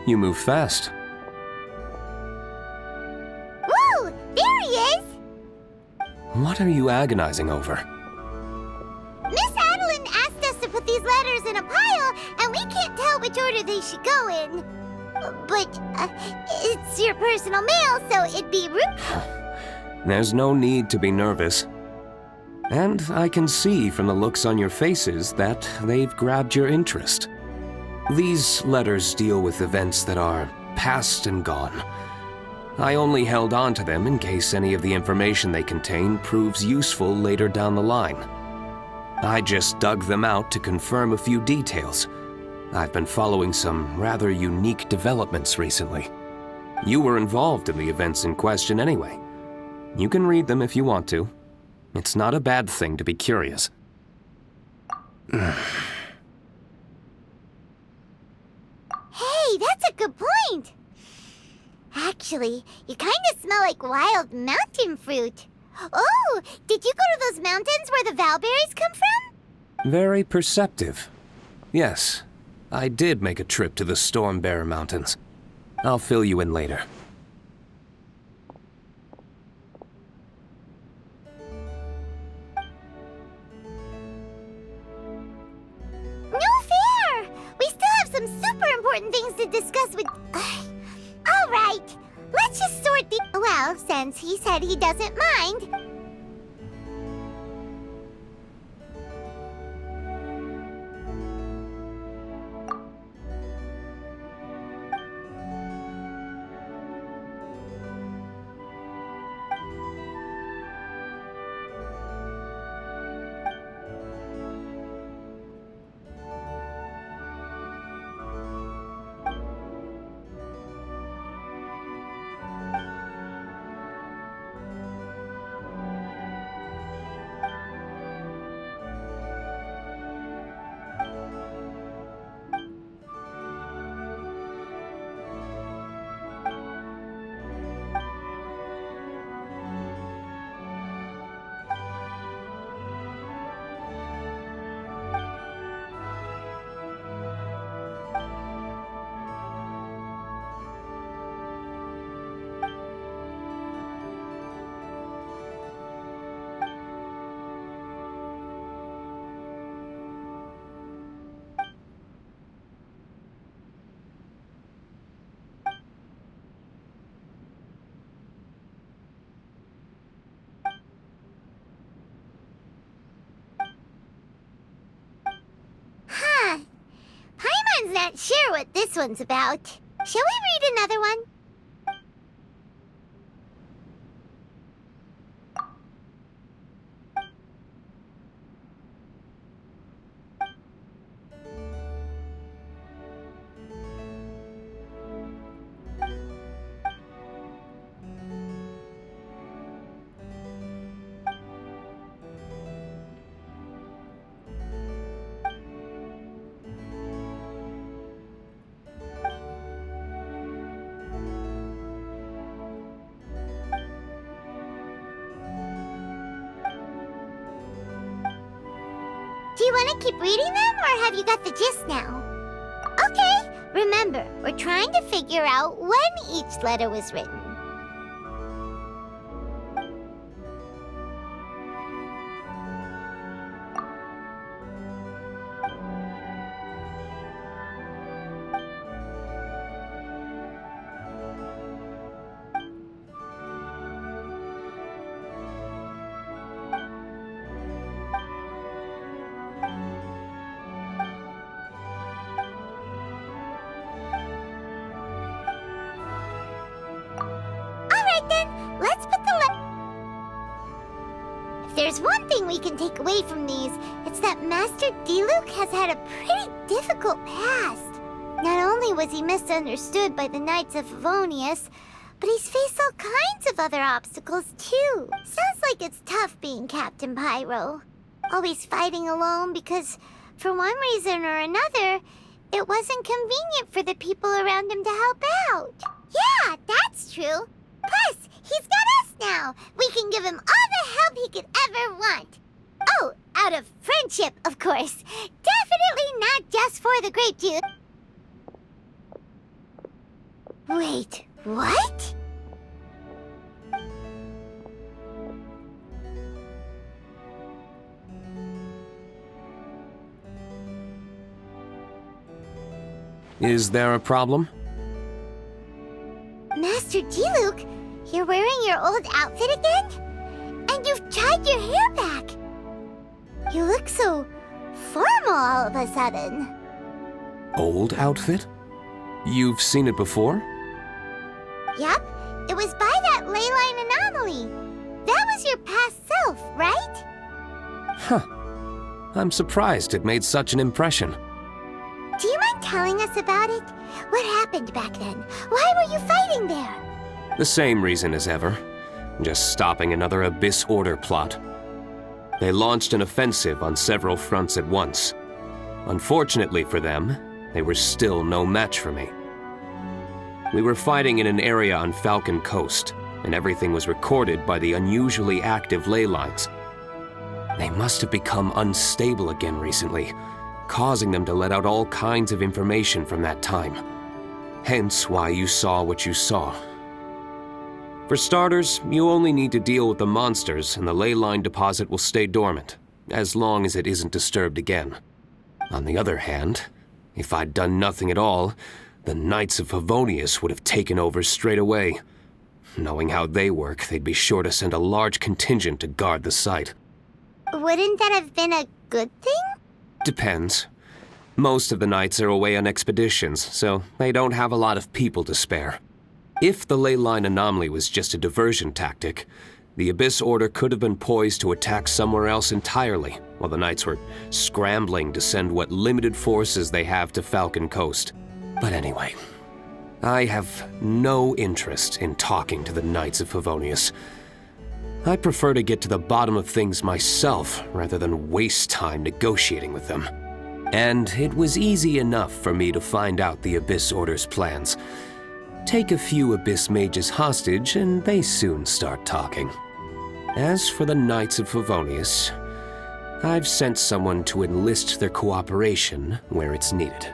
You move fast. Woo! There he is! What are you agonizing over? Miss Adeline asked us to put these letters in a pile, and we can't tell which order they should go in. But, it's your personal mail, so it'd be rude. There's no need to be nervous. And I can see from the looks on your faces that they've grabbed your interest. These letters deal with events that are past and gone. I only held on to them in case any of the information they contain proves useful later down the line. I just dug them out to confirm a few details. I've been following some rather unique developments recently. You were involved in the events in question anyway. You can read them if you want to. It's not a bad thing to be curious. Hey, that's a good point. Actually, you kind of smell like wild mountain fruit. Oh, did you go to those mountains where the valberries come from? Very perceptive. Yes, I did make a trip to the Storm Bear Mountains. I'll fill you in later. No fair! We still have some super important things to discuss with... All right, let's just sort the... Well, since he said he doesn't mind... Paimon's not sure what this one's about. Shall we read another one? Do you want to keep reading them, or have you got the gist now? Okay, remember, we're trying to figure out when each letter was written. Let's put the If there's one thing we can take away from these, it's that Master Diluc has had a pretty difficult past. Not only was he misunderstood by the Knights of Favonius, but he's faced all kinds of other obstacles too. Sounds like it's tough being Captain Pyro. Always fighting alone because, for one reason or another, it wasn't convenient for the people around him to help out. Yeah, that's true. Plus, he's got us now. We can give him all the help he could ever want. Oh, out of friendship, of course. Definitely not just for the grape juice. Wait, what? Is there a problem? Master Diluc, you're wearing your old outfit again? And you've tied your hair back. You look so formal all of a sudden. Old outfit? You've seen it before? Yep, it was by that ley line anomaly. That was your past self, right? Huh. I'm surprised it made such an impression. Do you mind telling us about it? What happened back then? Why were you fighting there? The same reason as ever. Just stopping another Abyss Order plot. They launched an offensive on several fronts at once. Unfortunately for them, they were still no match for me. We were fighting in an area on Falcon Coast, and everything was recorded by the unusually active ley lines. They must have become unstable again recently, causing them to let out all kinds of information from that time. Hence why you saw what you saw. For starters, you only need to deal with the monsters and the ley line deposit will stay dormant, as long as it isn't disturbed again. On the other hand, if I'd done nothing at all, the Knights of Favonius would have taken over straight away. Knowing how they work, they'd be sure to send a large contingent to guard the site. Wouldn't that have been a good thing? Depends. Most of the Knights are away on expeditions, so they don't have a lot of people to spare. If the ley line anomaly was just a diversion tactic, the Abyss Order could have been poised to attack somewhere else entirely, while the Knights were scrambling to send what limited forces they have to Falcon Coast. But anyway, I have no interest in talking to the Knights of Favonius. I prefer to get to the bottom of things myself rather than waste time negotiating with them. And it was easy enough for me to find out the Abyss Order's plans. Take a few Abyss Mages hostage and they soon start talking. As for the Knights of Favonius, I've sent someone to enlist their cooperation where it's needed.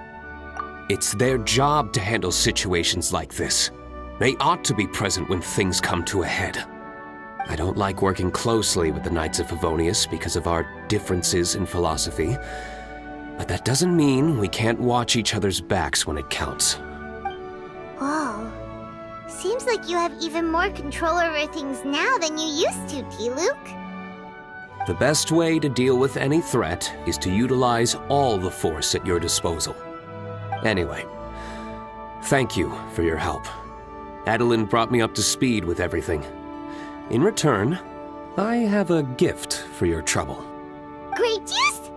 It's their job to handle situations like this. They ought to be present when things come to a head. I don't like working closely with the Knights of Favonius because of our differences in philosophy, but that doesn't mean we can't watch each other's backs when it counts. Whoa. Seems like you have even more control over things now than you used to, Diluc. The best way to deal with any threat is to utilize all the force at your disposal. Anyway, thank you for your help. Adeline brought me up to speed with everything. In return, I have a gift for your trouble. Grape juice?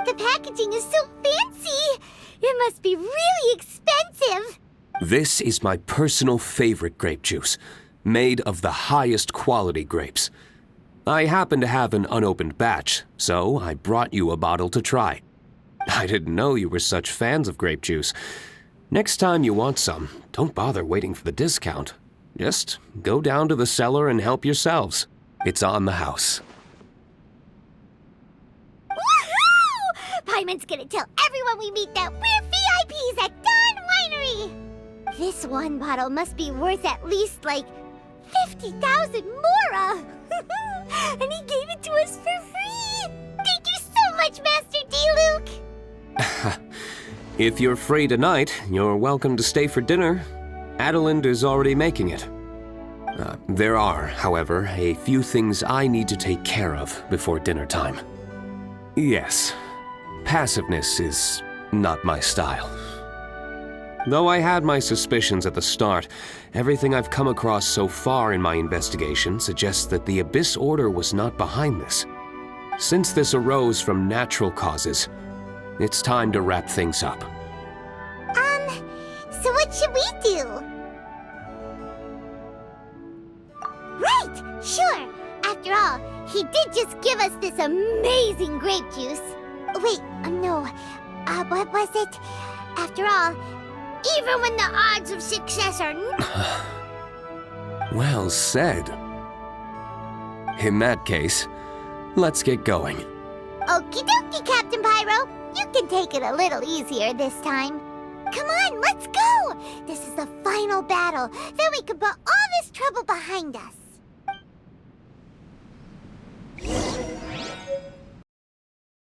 The packaging is so fancy! It must be really expensive! This is my personal favorite grape juice, made of the highest quality grapes. I happen to have an unopened batch, so I brought you a bottle to try. I didn't know you were such fans of grape juice. Next time you want some, don't bother waiting for the discount. Just go down to the cellar and help yourselves. It's on the house. Woohoo! Paimon's gonna tell everyone we meet that we're VIPs at Dawn Winery! This one bottle must be worth at least, like, 50,000 mora! And he gave it to us for free! Thank you so much, Master Diluc! If you're free tonight, you're welcome to stay for dinner. Adeline is already making it. There are, however, a few things I need to take care of before dinner time. Yes, passiveness is not my style. Though I had my suspicions at the start, everything I've come across so far in my investigation suggests that the Abyss Order was not behind this. Since this arose from natural causes, it's time to wrap things up. So what should we do? Right! Sure! After all, he did just give us this amazing grape juice. Wait, no. What was it? After all, even when the odds of success are... Well said. In that case, let's get going. Okie dokie, Captain Pyro. You can take it a little easier this time. Come on, let's go! This is the final battle. Then we can put all this trouble behind us.